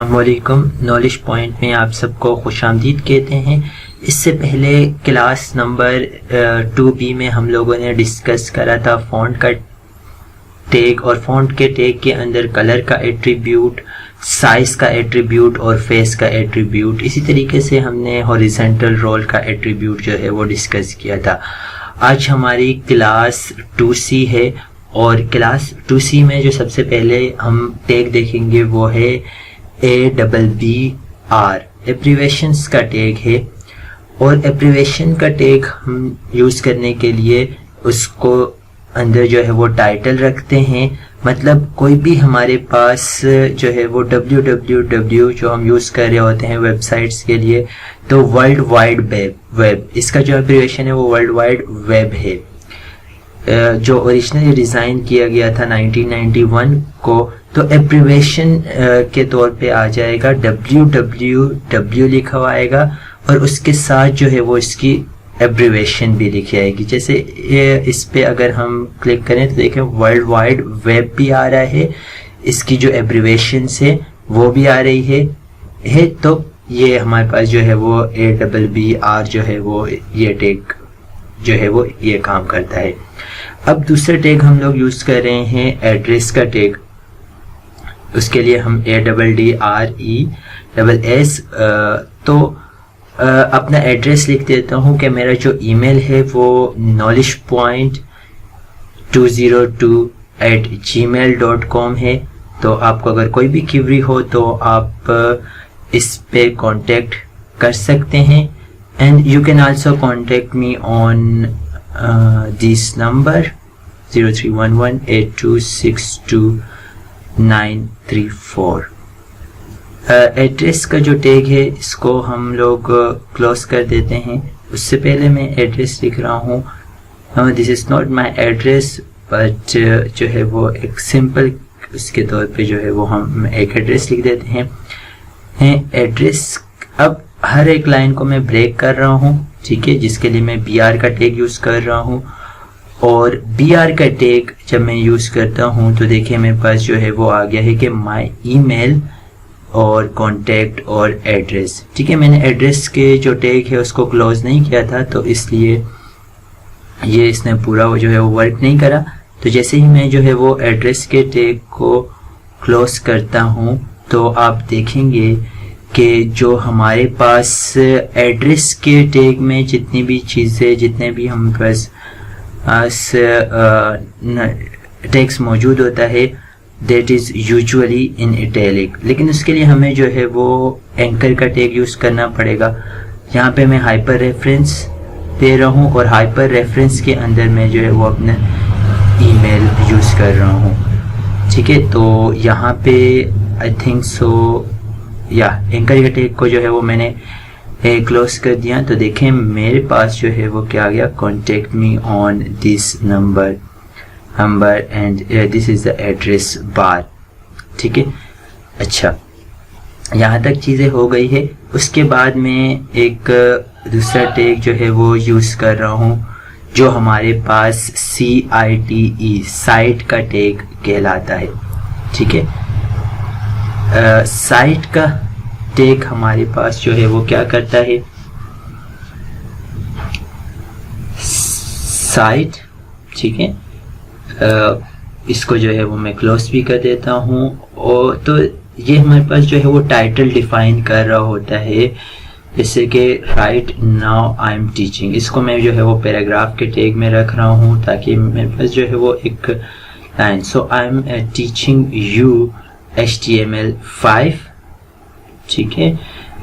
अस्सलामुअलैकुम। Knowledge point में आप सबको खुशामदीद कहते हैं। इससे पहले क्लास नंबर 2B में हम लोगों ने डिस्कस करा था फ़ॉन्ट का टैग और फ़ॉन्ट के टैग के अंदर कलर का एट्रीब्यूट, साइज़ का एट्रीब्यूट और फेस का एट्रीब्यूट। इसी तरीके से हमने हॉरिजॉन्टल रोल का एट्रीब्यूट जो है वो डिस्कस किया था। आज हमारी क्लास 2C है और क्लास 2C में जो सबसे पहले हम टैग देखेंगे वो है ABBR, एब्रीवेशंस का टैग है। और एब्रीवेशन का टैग हम यूज़ करने के लिए उसको अंदर जो है वो टाइटल रखते हैं। मतलब कोई भी हमारे पास जो है वो www जो हम यूज़ कर रहे होते हैं वेबसाइट्स के लिए, तो वर्ल्ड वाइड वेब इसका जो एब्रीवेशन है वो वर्ल्ड वाइड वेब है। जो ओरिजिनली डिज़ाइन किया गया था 1991 को, तो एब्रीवेशन के तौर पे आ जाएगा www लिखा हुआ आएगा और उसके साथ जो है वो इसकी एब्रीवेशन भी लिखी आएगी। जैसे इस पे अगर हम क्लिक करें तो देखें वर्ल्ड वाइड वेब भी आ रहा है, इसकी जो एब्रीवेशन है वो भी आ रही है। तो ये हमारे पास जो है वो ABBR जो है वो ये टैग जो है वो ये काम करता है। अब दूसरा टैग हम लोग यूज़ कर रहे हैं एड्रेस का टैग। उसके लिए हम ADDRESS तो अपना एड्रेस लिख देता हूँ कि मेरा जो ईमेल है वो knowledgepoint202@gmail.com है। तो आपको अगर कोई भी क्वेरी हो तो आप इस पे कांटेक्ट कर सकते हैं। And you can also contact me on this number 03118262 address का जो टैग है इसको हम लोग क्लोज कर देते हैं। उससे पहले मैं एड्रेस लिख रहा हूँ, this is not my address but जो है वो एक सिंपल उसके तौर पे जो है वो हम एक एड्रेस लिख देते हैं एड्रेस। अब हर एक लाइन को मैं ब्रेक कर रहा हूँ, ठीक है, जिसके लिए मैं BR का टैग यूज़ कर रहा हूँ। और BR का टैग जब मैं यूज़ करता हूँ तो देखिए मेरे पास जो है वो आ गया है कि माई ईमेल और कॉन्टैक्ट और एड्रेस। ठीक है, मैंने एड्रेस के जो टैग है उसको क्लोज नहीं किया था तो इसलिए ये इसने पूरा वो जो है वो वर्क नहीं करा। तो जैसे ही मैं जो है वो एड्रेस के टैग को क्लोज करता हूँ तो आप देखेंगे कि जो हमारे पास एड्रेस के टैग में जितनी भी चीज़ें, जितने भी हम पास टैग्स मौजूद होता है that is usually in italic, लेकिन उसके लिए हमें जो है वो एंकर का टैग यूज़ करना पड़ेगा। यहाँ पे मैं हाइपर रेफरेंस दे रहा हूँ और हाइपर रेफरेंस के अंदर मैं जो है वो अपना ईमेल यूज़ कर रहा हूँ। ठीक है, तो यहाँ पे आई थिंक सो या एंकर के टैग को जो है वो मैंने क्लोज कर दिया। तो देखें मेरे पास जो है वो क्या आ गया, contact me on this number and this is the address bar. ठीक है, अच्छा यहाँ तक चीज़ें हो गई है। उसके बाद मैं एक दूसरा टैग जो है वो यूज़ कर रहा हूँ जो हमारे पास CITE साइट का टैग कहलाता है। ठीक है, साइट का टैग हमारे पास जो है वो क्या करता है, साइट। ठीक है, इसको जो है वो मैं क्लोज भी कर देता हूँ। और तो ये हमारे पास जो है वो टाइटल डिफाइन कर रहा होता है, जैसे कि right now I am teaching. इसको मैं जो है वो पैराग्राफ के टैग में रख रहा हूँ ताकि मेरे पास जो है वो एक line, so I am teaching you HTML5। ठीक है,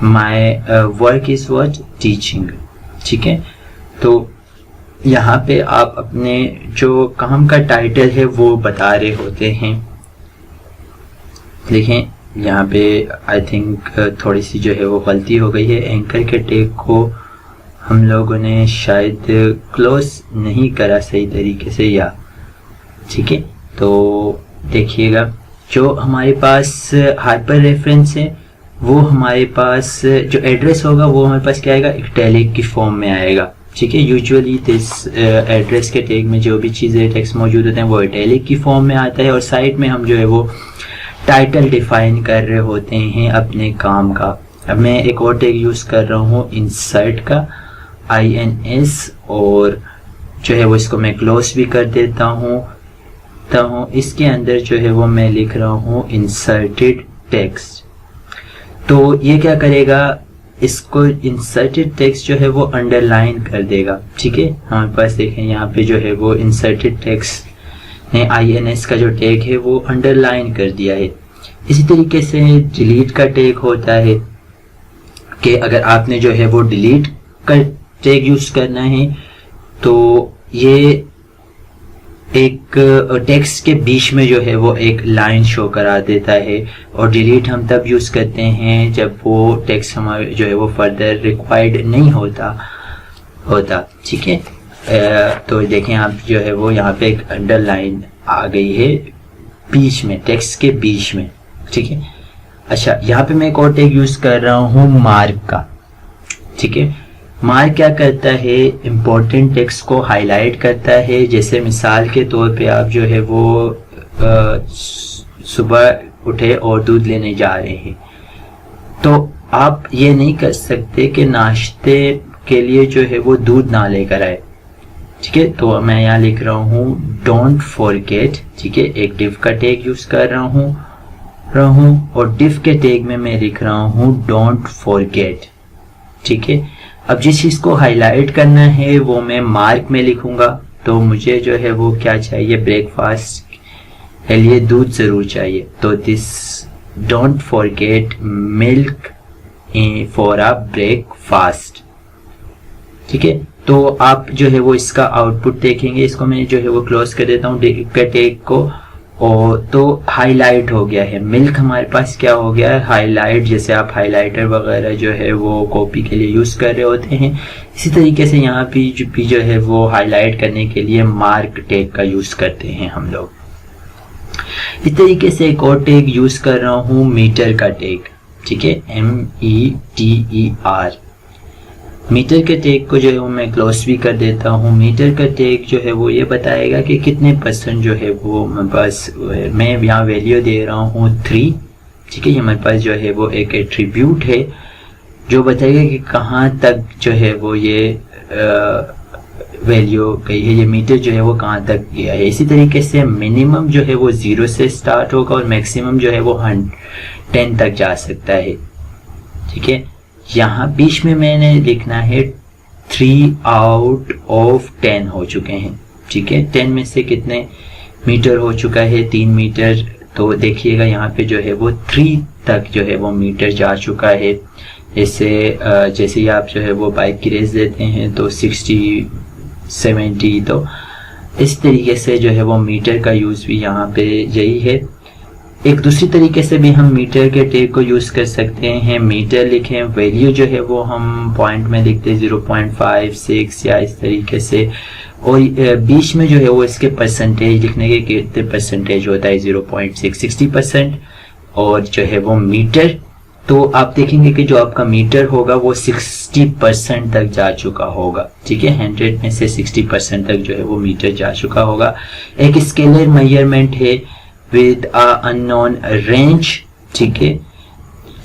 my work is what, teaching. ठीक है, तो यहाँ पे आप अपने जो काम का टाइटल है वो बता रहे होते हैं। देखें यहाँ पे आई थिंक थोड़ी सी जो है वो गलती हो गई है, एंकर के टैग को हम लोगों ने शायद क्लोज नहीं करा सही तरीके से या। ठीक है, तो देखिएगा जो हमारे पास हाइपर रेफरेंस है वो हमारे पास जो एड्रेस होगा वो हमारे पास क्या आएगा, इटैलिक की फॉर्म में आएगा। ठीक है, यूजुअली दिस एड्रेस के टैग में जो भी चीज़ें टेक्स्ट मौजूद होते हैं वो इटैलिक की फॉर्म में आता है और साइड में हम जो है वो टाइटल डिफाइन कर रहे होते हैं अपने काम का। अब मैं एक और टैग यूज़ कर रहा हूँ इंसर्ट का, INS, और जो है वो इसको मैं क्लोज भी कर देता हूँ। तो इसके अंदर जो है वो मैं लिख रहा हूँ इंसर्टेड टेक्स्ट। तो ये क्या करेगा, इसको इंसर्टेड टेक्स्ट जो है वो अंडरलाइन कर देगा। ठीक है, हमारे पास देखें यहाँ पे जो है वो इंसर्टेड टेक्स्ट ने INS का जो टैग है वो अंडरलाइन कर दिया है। इसी तरीके से डिलीट का टैग होता है कि अगर आपने जो है वो डिलीट का टैग यूज करना है तो ये एक टेक्स्ट के बीच में जो है वो एक लाइन शो करा देता है। और डिलीट हम तब यूज करते हैं जब वो टेक्स्ट हमारे जो है वो फर्दर रिक्वायर्ड नहीं होता। ठीक है, तो देखें आप जो है वो यहाँ पे एक अंडरलाइन आ गई है बीच में, टेक्स्ट के बीच में। ठीक है, अच्छा यहाँ पे मैं एक और टैग यूज कर रहा हूँ मार्क का। ठीक है, मार्क क्या करता है, इम्पोर्टेंट टेक्स्ट को हाईलाइट करता है। जैसे मिसाल के तौर पे आप जो है वो सुबह उठे और दूध लेने जा रहे हैं, तो आप ये नहीं कर सकते कि नाश्ते के लिए जो है वो दूध ना लेकर आए। ठीक है, तो मैं यहाँ लिख रहा हूँ डोंट फॉरगेट। ठीक है, एक डिव का टैग यूज कर रहा हूँ और डिव के टैग में मैं लिख रहा हूँ डोंट फॉरगेट। ठीक है, अब जिस चीज को हाईलाइट करना है वो मैं मार्क में लिखूंगा। तो मुझे जो है वो क्या चाहिए, ब्रेकफास्ट के लिए दूध जरूर चाहिए, तो this don't forget milk for a breakfast. ठीक है, तो आप जो है वो इसका आउटपुट देखेंगे। इसको मैं जो है वो क्लोज कर देता हूँ टैग को, और तो हाईलाइट हो गया है। मिल्क हमारे पास क्या हो गया है, हाईलाइट। जैसे आप हाइलाइटर वगैरह जो है वो कॉपी के लिए यूज कर रहे होते हैं, इसी तरीके से यहाँ भी जो है वो हाईलाइट करने के लिए मार्क टैग का यूज करते हैं हम लोग। इस तरीके से एक और टैग यूज कर रहा हूँ मीटर का टैग। ठीक है, METER। मीटर के टैग को जो है वो मैं क्लोज भी कर देता हूँ। मीटर का टैग जो है वो ये बताएगा कि कितने % जो है वो मेरे पास, मैं यहाँ वैल्यू दे रहा हूँ 3। ठीक है, ये हमारे पास जो है वो एक एट्रीब्यूट है जो बताएगा कि कहाँ तक जो है वो ये वैल्यू गई है, ये मीटर जो है वो कहाँ तक गया है। इसी तरीके से मिनिमम जो है वो 0 से स्टार्ट होगा और मैक्सिमम जो है वो 10 तक जा सकता है। ठीक है, यहाँ बीच में मैंने लिखना है 3 आउट ऑफ 10 हो चुके हैं। ठीक है, 10 में से कितने मीटर हो चुका है, 3 मीटर। तो देखिएगा यहाँ पे जो है वो 3 तक जो है वो मीटर जा चुका है। जैसे ही आप जो है वो बाइक की रेस देते हैं तो 60, 70, तो इस तरीके से जो है वो मीटर का यूज भी यहाँ पे यही है। एक दूसरी तरीके से भी हम मीटर के टैग को यूज कर सकते हैं। मीटर लिखें, वैल्यू जो है वो हम पॉइंट में लिखते हैं 0.56 या इस तरीके से, और बीच में जो है वो इसके परसेंटेज लिखने के कितने % होता है, 0.6, 60%। और जो है वो मीटर, तो आप देखेंगे कि जो आपका मीटर होगा वो 60% तक जा चुका होगा। ठीक है, 100 में से 60% तक जो है वो मीटर जा चुका होगा। एक स्केलर मेजरमेंट है विद अ अननोन रेंज। ठीक है,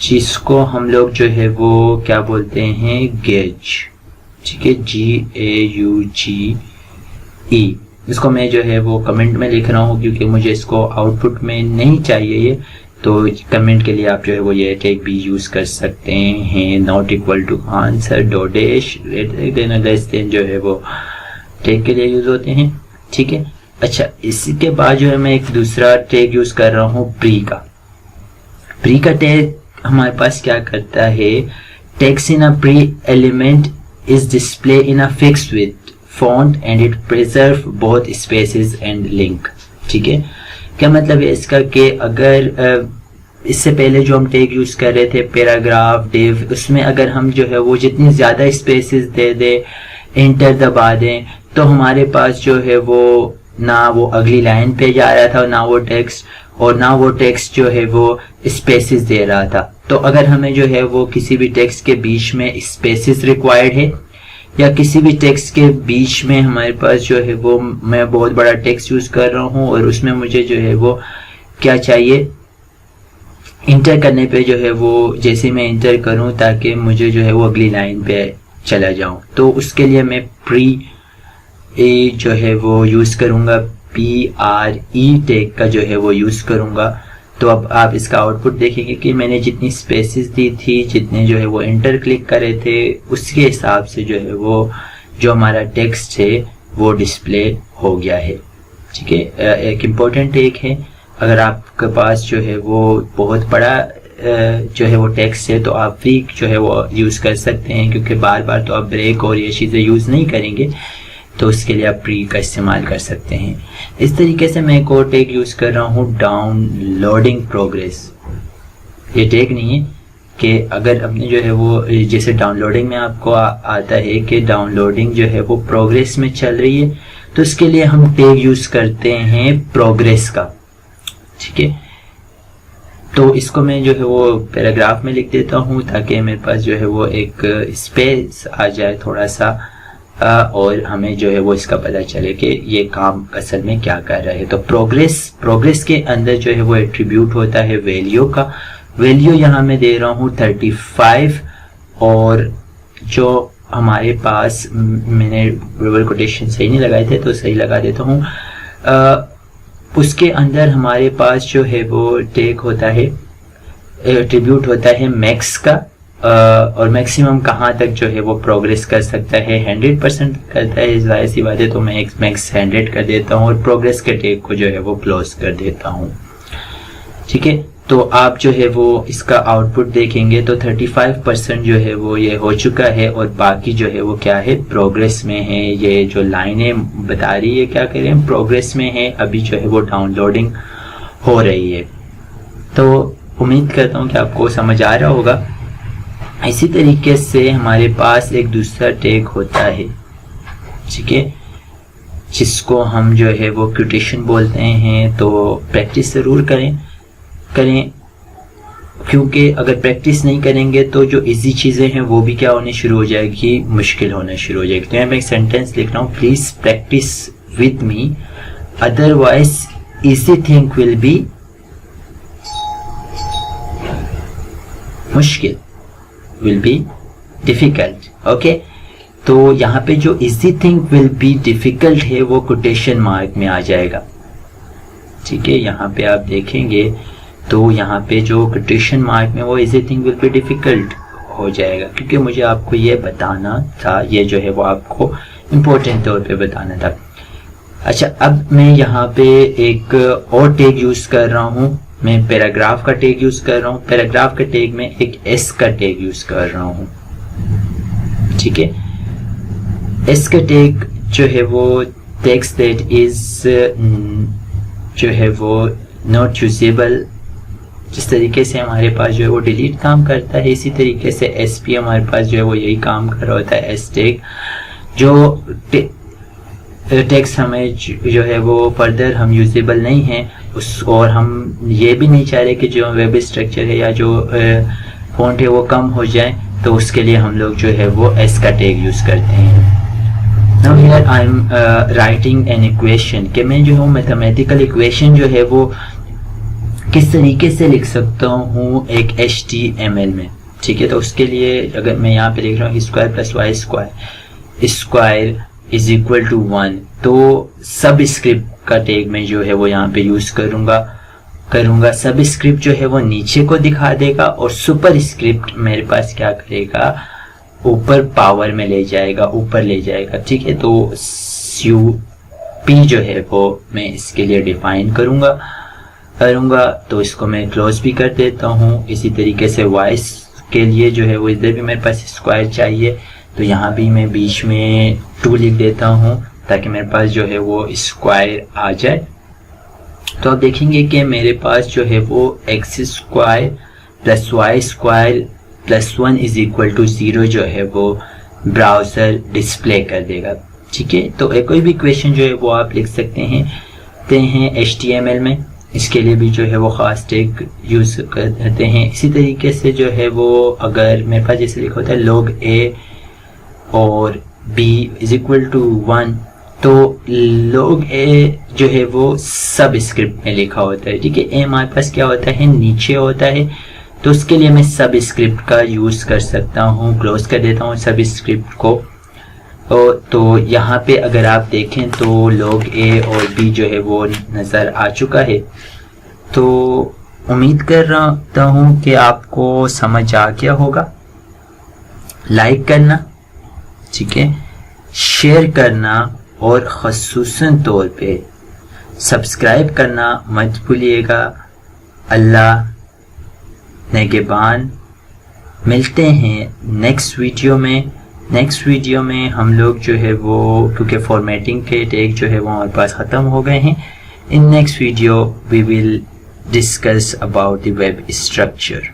जिसको हम लोग जो है वो क्या बोलते हैं, गेज। ठीक है, GAUGE। इसको मैं जो है वो कमेंट में लिख रहा हूँ क्योंकि मुझे इसको आउटपुट में नहीं चाहिए ये, तो कमेंट के लिए आप जो है वो ये टैग भी यूज कर सकते हैं। Not equal to answer dash less than जो है वो टैग के लिए यूज होते हैं। ठीक है, अच्छा इसके बाद जो है मैं एक दूसरा टैग यूज कर रहा हूँ प्री का। प्री का टैग हमारे पास क्या करता है, text in a pre element is display in a fixed width font and it preserve both spaces and link. ठीक है, क्या मतलब है इसका कि अगर इससे पहले जो हम टैग यूज कर रहे थे पैराग्राफ, डिव, उसमें अगर हम जो है वो जितनी ज्यादा स्पेसेस दे दे, एंटर दबा दें, तो हमारे पास जो है वो ना वो अगली लाइन पे जा रहा था, ना वो टेक्स्ट, और ना वो टेक्स्ट जो है वो स्पेसेस दे रहा था। तो अगर हमें जो है वो किसी भी टेक्स्ट के बीच में स्पेसेस रिक्वायर्ड है, या किसी भी टेक्स्ट के बीच में हमारे पास जो है वो, मैं बहुत बड़ा टेक्स्ट यूज कर रहा हूँ और उसमें मुझे जो है वो क्या चाहिए, इंटर करने पे जो है वो जैसे मैं इंटर करूं ताकि मुझे जो है वो अगली लाइन पे चला जाऊं, तो उसके लिए मैं प्री जो है वो यूज़ करूंगा, PRE टैग का जो है वो यूज़ करूंगा। तो अब आप इसका आउटपुट देखेंगे कि मैंने जितनी स्पेसेस दी थी, जितने जो है वो इंटर क्लिक करे थे, उसके हिसाब से जो है वो जो हमारा टेक्स्ट है वो डिस्प्ले हो गया है। ठीक है, एक इम्पोर्टेंट टैग है, अगर आपके पास जो है वो बहुत बड़ा जो है वो टेक्स्ट है तो आप फ्री जो है वो यूज़ कर सकते हैं, क्योंकि बार बार तो आप ब्रेक और ये चीज़ें यूज़ नहीं करेंगे, तो उसके लिए आप प्री का इस्तेमाल कर सकते हैं। इस तरीके से मैं एक और टैग यूज़ कर रहा हूँ, डाउनलोडिंग प्रोग्रेस। ये टैग नहीं है कि अगर अपने जो है वो जैसे डाउनलोडिंग में आपको आता है कि डाउनलोडिंग जो है वो प्रोग्रेस में चल रही है, तो इसके लिए हम टैग यूज़ करते हैं प्रोग्रेस का। ठीक है, तो इसको मैं जो है वो पैराग्राफ में लिख देता हूँ ताकि मेरे पास जो है वो एक स्पेस आ जाए थोड़ा सा, और हमें जो है वो इसका पता चले कि ये काम असल में क्या कर रहा है। तो प्रोग्रेस के अंदर जो है वो एट्रीब्यूट होता है वैल्यू का। वैल्यू यहाँ मैं दे रहा हूँ 35, और जो हमारे पास मैंने डबल कोटेशन सही नहीं लगाए थे तो सही लगा देता हूँ, उसके अंदर हमारे पास जो है वो टैग होता है, एट्रीब्यूट होता है मैक्स का, और मैक्सिमम कहाँ तक जो है वो प्रोग्रेस कर सकता है, 100% करता है, जाहिर सी बात है, तो मैं मैक्स 100 कर देता हूँ और प्रोग्रेस के टैग को जो है वो क्लोज कर देता हूँ। ठीक है, तो आप जो है वो इसका आउटपुट देखेंगे तो 35% जो है वो ये हो चुका है, और बाकी जो है वो क्या है, प्रोग्रेस में है। ये जो लाइनें बता रही है क्या करें, प्रोग्रेस में है, अभी जो है वो डाउनलोडिंग हो रही है। तो उम्मीद करता हूँ कि आपको समझ आ रहा होगा। इसी तरीके से हमारे पास एक दूसरा टैग होता है, ठीक है, जिसको हम जो है वो क्विटेशन बोलते हैं। तो प्रैक्टिस ज़रूर करें, क्योंकि अगर प्रैक्टिस नहीं करेंगे तो जो इजी चीज़ें हैं वो भी क्या होने शुरू हो जाएगी, मुश्किल होना शुरू हो जाएगी। तो मैं एक सेंटेंस लिख रहा हूँ, please practice with me, otherwise easy thing will be मुश्किल, विल बी डिफिकल्ट। ओके, तो यहाँ पे जो easy thing will be difficult है वो कोटेशन मार्क में आ जाएगा। ठीक है, यहाँ पे आप देखेंगे तो यहाँ पे जो कोटेशन मार्क में वो easy thing will be difficult हो जाएगा, क्योंकि मुझे आपको ये बताना था, ये जो है वो आपको इम्पोर्टेंट तौर पे बताना था। अच्छा, अब मैं यहाँ पे एक और टैग यूज कर रहा हूँ, मैं पैराग्राफ का टैग यूज कर रहा हूँ। पैराग्राफ के टैग में एक एस का टैग यूज कर रहा हूँ। ठीक है, एस का टैग जो है वो टेक्स्ट दैट इज जो है वो नॉट यूजेबल, जिस तरीके से हमारे पास जो है वो डिलीट काम करता है, इसी तरीके से एस पी हमारे पास जो है वो यही काम कर रहा होता है। एस टैग जो टेक्स्ट हमें जो है वो फर्दर हम यूजेबल नहीं है उस, और हम ये भी नहीं चाह रहे कि जो वेब स्ट्रक्चर है या जो फॉन्ट है वो कम हो जाए, तो उसके लिए हम लोग जो है वो एस का टैग यूज करते हैं। Now here I am writing an equation, कि मैं जो हूँ मैथमेटिकल इक्वेशन जो है वो किस तरीके से लिख सकता हूँ एक HTML में। ठीक है, तो उसके लिए अगर मैं यहाँ पे लिख रहा हूँ square plus y square is equal to 1, तो सब स्क्रिप्ट का टैग मैं जो है वो यहाँ पे यूज करूँगा। सब स्क्रिप्ट जो है वो नीचे को दिखा देगा, और सुपर स्क्रिप्ट मेरे पास क्या करेगा, ऊपर पावर में ले जाएगा, ऊपर ले जाएगा। ठीक है, तो CUP जो है वो मैं इसके लिए डिफाइन करूँगा। तो इसको मैं क्लोज भी कर देता हूँ। इसी तरीके से वॉइस के लिए जो है वो इधर भी मेरे पास स्क्वायर चाहिए, तो यहाँ भी मैं बीच में 2 लिख देता हूँ ताकि मेरे पास जो है वो स्क्वायर आ जाए। तो आप देखेंगे कि मेरे पास जो है वो x square plus y square plus 1 is equal to 0 जो है वो ब्राउज़र डिस्प्ले कर देगा। ठीक है, तो कोई भी क्वेश्चन जो है वो आप लिख सकते हैं HTML में, इसके लिए भी जो है वो खास टैग यूज करते हैं। इसी तरीके से जो है वो अगर मेरे पास जैसे लिखा होता है log A और B इज इक्वल टू 1, तो log a जो है वो सब स्क्रिप्ट में लिखा होता है, ठीक है। a हमारे पास क्या होता है, नीचे होता है, तो उसके लिए मैं सब स्क्रिप्ट का यूज़ कर सकता हूँ। क्लोज कर देता हूँ सब स्क्रिप्ट को। तो यहाँ पे अगर आप देखें तो log a और b जो है वो नज़र आ चुका है। तो उम्मीद कर रहा हूँ कि आपको समझ आ गया होगा। लाइक करना, ठीक है, शेयर करना और ख़ुसूसन तौर पे सब्सक्राइब करना मत भूलिएगा। अल्लाह नेगेबान। मिलते हैं नेक्स्ट वीडियो में हम लोग जो है वो, क्योंकि फॉर्मेटिंग के टैग जो है वो हमारे पास ख़त्म हो गए हैं, in next video we will discuss about the web structure.